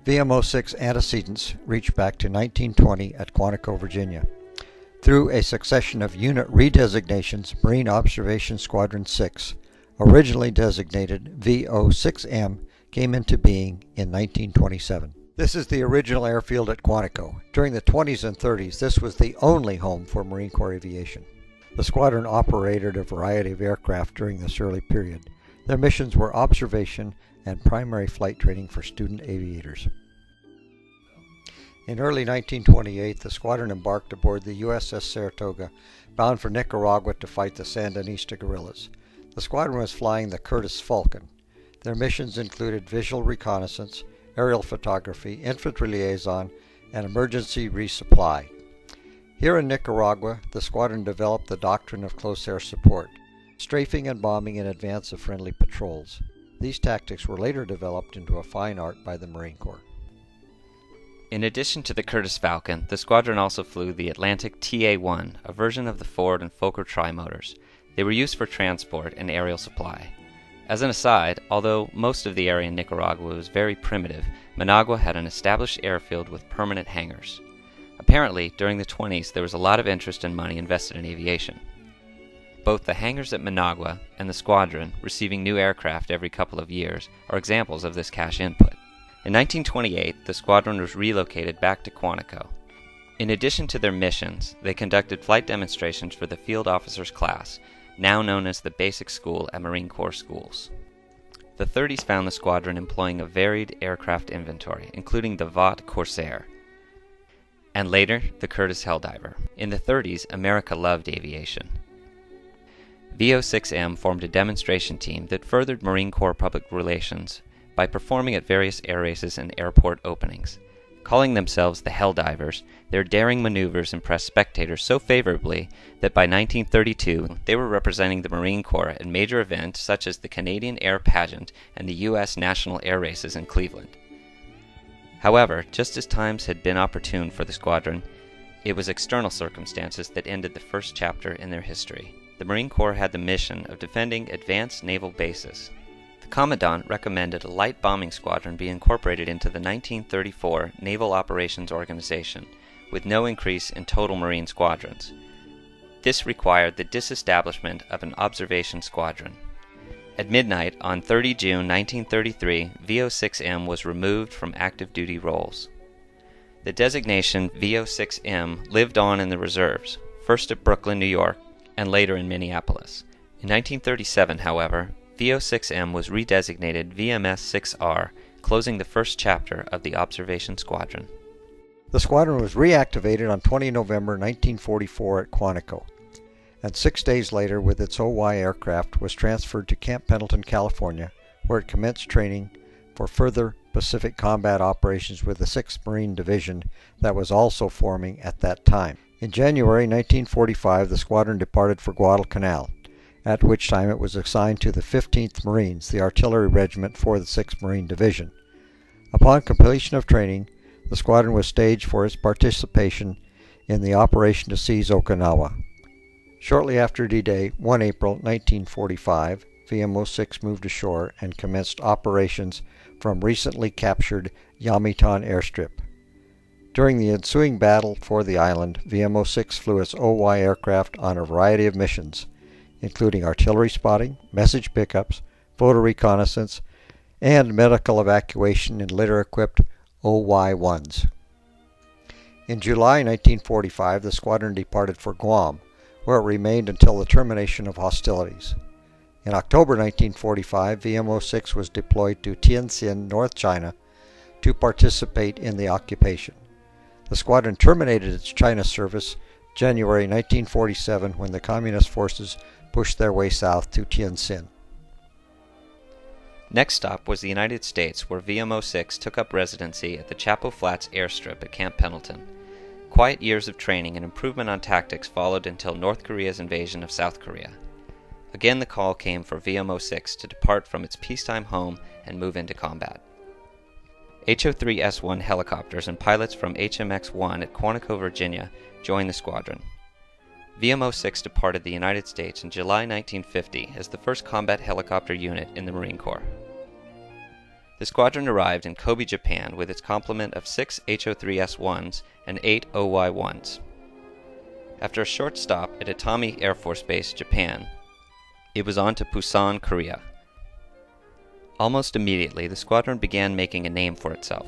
VMO-6 antecedents reach back to 1920 at Quantico, Virginia. Through a succession of unit redesignations, Marine Observation Squadron 6, originally designated VO-6M, came into being in 1927. This is the original airfield at Quantico. During the 20s and 30s, this was the only home for Marine Corps aviation. The squadron operated a variety of aircraft during this early period. Their missions were observation and primary flight training for student aviators. In early 1928, the squadron embarked aboard the USS Saratoga, bound for Nicaragua to fight the Sandinista guerrillas. The squadron was flying the Curtiss Falcon. Their missions included visual reconnaissance, aerial photography, infantry liaison, and emergency resupply. Here in Nicaragua, the squadron developed the doctrine of close air support, strafing and bombing in advance of friendly patrols. These tactics were later developed into a fine art by the Marine Corps. In addition to the Curtiss Falcon, the squadron also flew the Atlantic TA-1, a version of the Ford and Fokker trimotors. They were used for transport and aerial supply. As an aside, although most of the area in Nicaragua was very primitive, Managua had an established airfield with permanent hangars. Apparently, during the 20s, there was a lot of interest and money invested in aviation. Both the hangars at Managua and the squadron, receiving new aircraft every couple of years, are examples of this cash input. In 1928, the squadron was relocated back to Quantico. In addition to their missions, they conducted flight demonstrations for the Field Officers Class, now known as the Basic School at Marine Corps Schools. The 30s found the squadron employing a varied aircraft inventory, including the Vought Corsair, and later the Curtiss Helldiver. In the 30s, America loved aviation. VO-6M formed a demonstration team that furthered Marine Corps public relations by performing at various air races and airport openings. Calling themselves the Helldivers, their daring maneuvers impressed spectators so favorably that by 1932 they were representing the Marine Corps at major events such as the Canadian Air Pageant and the U.S. National Air Races in Cleveland. However, just as times had been opportune for the squadron, it was external circumstances that ended the first chapter in their history. The Marine Corps had the mission of defending advanced naval bases. The Commandant recommended a light bombing squadron be incorporated into the 1934 Naval Operations Organization, with no increase in total Marine squadrons. This required the disestablishment of an observation squadron. At midnight on 30 June 1933, VO-6M was removed from active duty roles. The designation VO-6M lived on in the reserves, first at Brooklyn, New York, and later in Minneapolis. In 1937, however, VO-6M was redesignated VMS-6R, closing the first chapter of the observation squadron. The squadron was reactivated on 20 November 1944 at Quantico, and 6 days later, with its OY aircraft, was transferred to Camp Pendleton, California, where it commenced training for further Pacific combat operations with the 6th Marine Division that was also forming at that time. In January 1945, the squadron departed for Guadalcanal, at which time it was assigned to the 15th Marines, the artillery regiment for the 6th Marine Division. Upon completion of training, the squadron was staged for its participation in the operation to seize Okinawa. Shortly after D-Day, 1 April 1945, VMO-6 moved ashore and commenced operations from recently captured Yamitan airstrip. During the ensuing battle for the island, VMO-6 flew its OY aircraft on a variety of missions, including artillery spotting, message pickups, photo reconnaissance, and medical evacuation in litter-equipped OY-1s. In July 1945, the squadron departed for Guam, where it remained until the termination of hostilities. In October 1945, VMO-6 was deployed to Tientsin, North China, to participate in the occupation. The squadron terminated its China service January 1947 when the Communist forces pushed their way south to Tientsin. Next stop was the United States, where VMO-6 took up residency at the Chapo Flats airstrip at Camp Pendleton. Quiet years of training and improvement on tactics followed until North Korea's invasion of South Korea. Again the call came for VMO-6 to depart from its peacetime home and move into combat. HO-3S-1 helicopters and pilots from HMX-1 at Quantico, Virginia, joined the squadron. VMO-6 departed the United States in July 1950 as the first combat helicopter unit in the Marine Corps. The squadron arrived in Kobe, Japan with its complement of 6 HO-3S-1s and 8 OY-1s. After a short stop at Itami Air Force Base, Japan, it was on to Busan, Korea. Almost immediately, the squadron began making a name for itself.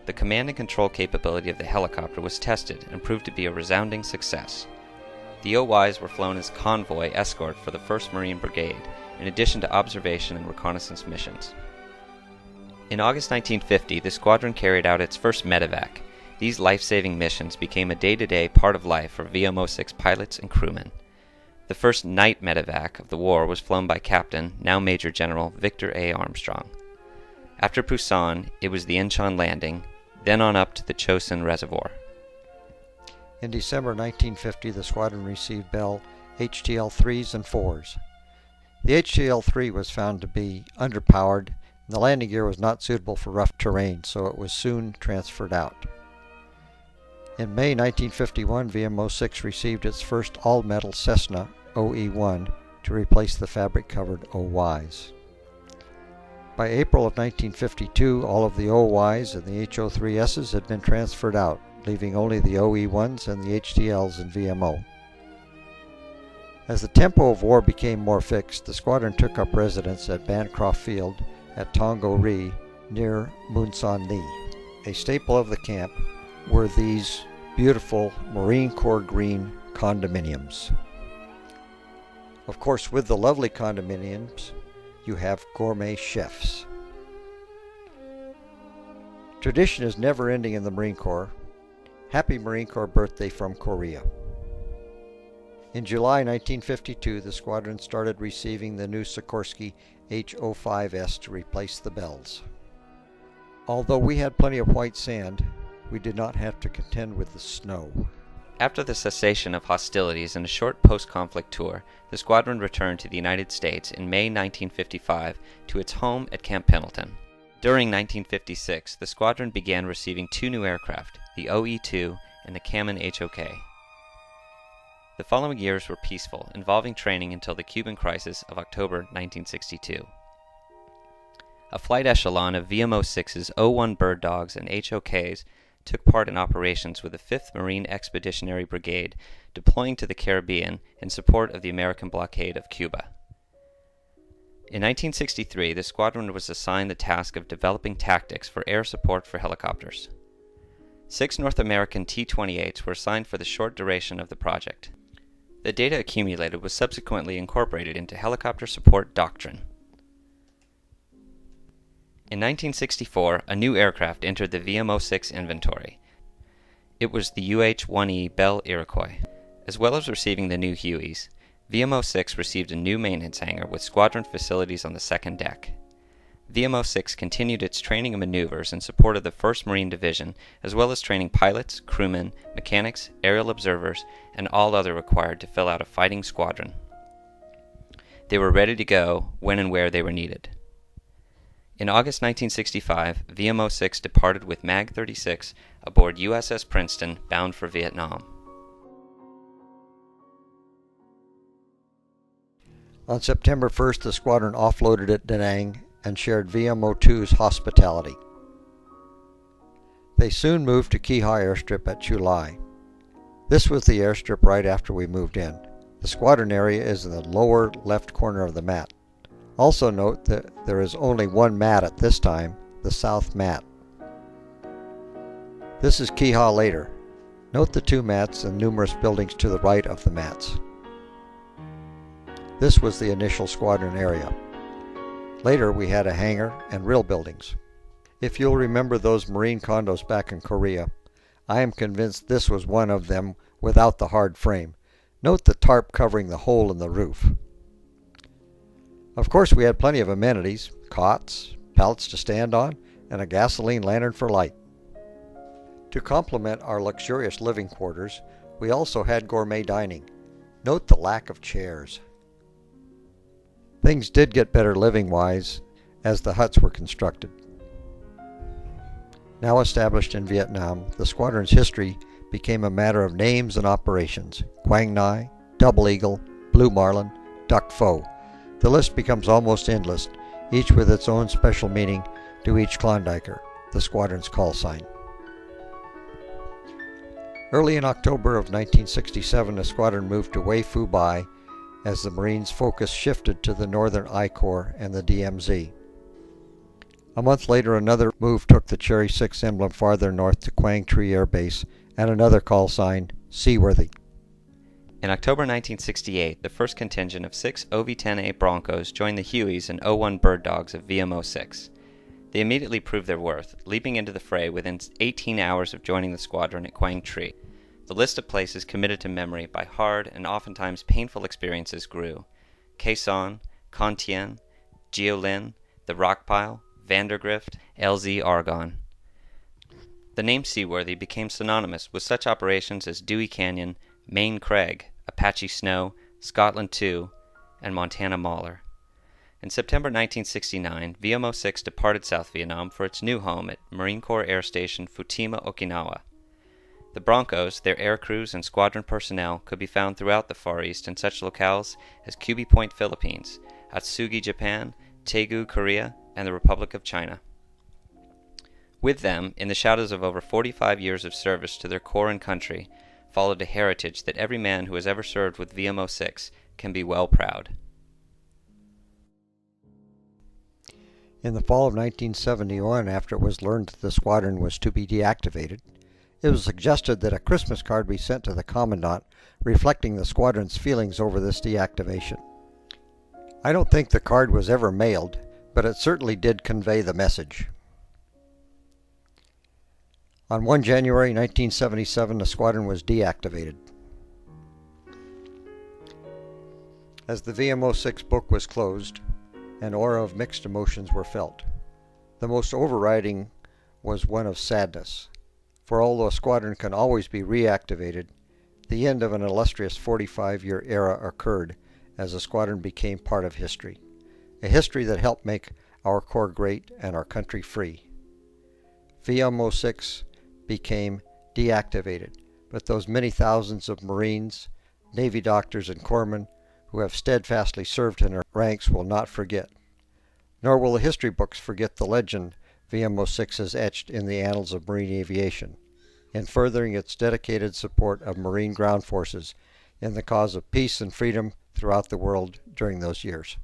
The command and control capability of the helicopter was tested and proved to be a resounding success. The OYs were flown as convoy escort for the 1st Marine Brigade, in addition to observation and reconnaissance missions. In August 1950, the squadron carried out its first medevac. These life-saving missions became a day-to-day part of life for VMO-6 pilots and crewmen. The first night medevac of the war was flown by Captain, now Major General, Victor A. Armstrong. After Busan, it was the Incheon landing, then on up to the Chosin Reservoir. In December 1950, the squadron received Bell HTL-3s and 4s. The HTL-3 was found to be underpowered, and the landing gear was not suitable for rough terrain, so it was soon transferred out. In May 1951, VMO-6 received its first all-metal Cessna OE-1 to replace the fabric-covered OYs. By April of 1952, all of the OYs and the HO-3Ss had been transferred out, leaving only the OE-1s and the HTLs in VMO. As the tempo of war became more fixed, the squadron took up residence at Bancroft Field at Tongo-ri near Munsan-ni. A staple of the camp were these beautiful Marine Corps green condominiums. Of course, with the lovely condominiums, you have gourmet chefs. Tradition is never ending in the Marine Corps. Happy Marine Corps birthday from Korea. In July 1952, the squadron started receiving the new Sikorsky HO-5S to replace the Bells. Although we had plenty of white sand, we did not have to contend with the snow. After the cessation of hostilities and a short post-conflict tour, the squadron returned to the United States in May 1955 to its home at Camp Pendleton. During 1956, the squadron began receiving 2 new aircraft, the OE-2 and the Kamen HOK. The following years were peaceful, involving training until the Cuban crisis of October 1962. A flight echelon of VMO-6's O-1 Bird Dogs and HOKs took part in operations with the 5th Marine Expeditionary Brigade, deploying to the Caribbean in support of the American blockade of Cuba. In 1963, the squadron was assigned the task of developing tactics for air support for helicopters. 6 North American T-28s were assigned for the short duration of the project. The data accumulated was subsequently incorporated into helicopter support doctrine. In 1964, a new aircraft entered the VMO-6 inventory. It was the UH-1E Bell Iroquois. As well as receiving the new Hueys, VMO-6 received a new maintenance hangar with squadron facilities on the second deck. VMO-6 continued its training and maneuvers in support of the 1st Marine Division, as well as training pilots, crewmen, mechanics, aerial observers, and all other required to fill out a fighting squadron. They were ready to go when and where they were needed. In August 1965, VMO-6 departed with MAG-36 aboard USS Princeton, bound for Vietnam. On September 1st, the squadron offloaded at Da Nang and shared VMO-2's hospitality. They soon moved to Kihei Airstrip at Chu Lai. This was the airstrip right after we moved in. The squadron area is in the lower left corner of the mat. Also note that there is only one mat at this time, the south mat. This is Kihei later. Note the 2 mats and numerous buildings to the right of the mats. This was the initial squadron area. Later we had a hangar and real buildings. If you'll remember those Marine condos back in Korea, I am convinced this was one of them without the hard frame. Note the tarp covering the hole in the roof. Of course we had plenty of amenities, cots, pallets to stand on, and a gasoline lantern for light. To complement our luxurious living quarters, we also had gourmet dining. Note the lack of chairs. Things did get better living-wise as the huts were constructed. Now established in Vietnam, the squadron's history became a matter of names and operations. Quang Nai, Double Eagle, Blue Marlin, Duck Pho. The list becomes almost endless, each with its own special meaning to each Klondiker, the squadron's call sign. Early in October of 1967, the squadron moved to Wei Fu Bai as the Marines' focus shifted to the Northern I Corps and the DMZ. A month later, another move took the Cherry 6 emblem farther north to Quang Tri Air Base and another call sign, Seaworthy. In October 1968, the first contingent of 6 OV-10A Broncos joined the Hueys and O-1 Bird Dogs of VMO-6. They immediately proved their worth, leaping into the fray within 18 hours of joining the squadron at Quang Tri. The list of places committed to memory by hard and oftentimes painful experiences grew. Khe Sanh, Con Thien, Jiolin, the Rockpile, Vandergrift, LZ Argonne. The name Seaworthy became synonymous with such operations as Dewey Canyon, Maine Crag, Apache Snow, Scotland 2, and Montana Mauler. In September 1969, VMO-6 departed South Vietnam for its new home at Marine Corps Air Station Futima, Okinawa. The Broncos, their air crews, and squadron personnel could be found throughout the Far East in such locales as Kubi Point, Philippines, Atsugi, Japan, Daegu, Korea, and the Republic of China. With them, in the shadows of over 45 years of service to their corps and country, followed a heritage that every man who has ever served with VMO-6 can be well proud. In the fall of 1971, after it was learned that the squadron was to be deactivated, it was suggested that a Christmas card be sent to the Commandant reflecting the squadron's feelings over this deactivation. I don't think the card was ever mailed, but it certainly did convey the message. On 1 January 1977, the squadron was deactivated. As the VMO-6 book was closed, an aura of mixed emotions were felt. The most overriding was one of sadness, for although a squadron can always be reactivated, the end of an illustrious 45-year era occurred as the squadron became part of history, a history that helped make our Corps great and our country free. VMO-6 became deactivated, but those many thousands of Marines, Navy doctors, and corpsmen who have steadfastly served in our ranks will not forget. Nor will the history books forget the legend VMO-6 has etched in the annals of Marine aviation, in furthering its dedicated support of Marine ground forces in the cause of peace and freedom throughout the world during those years.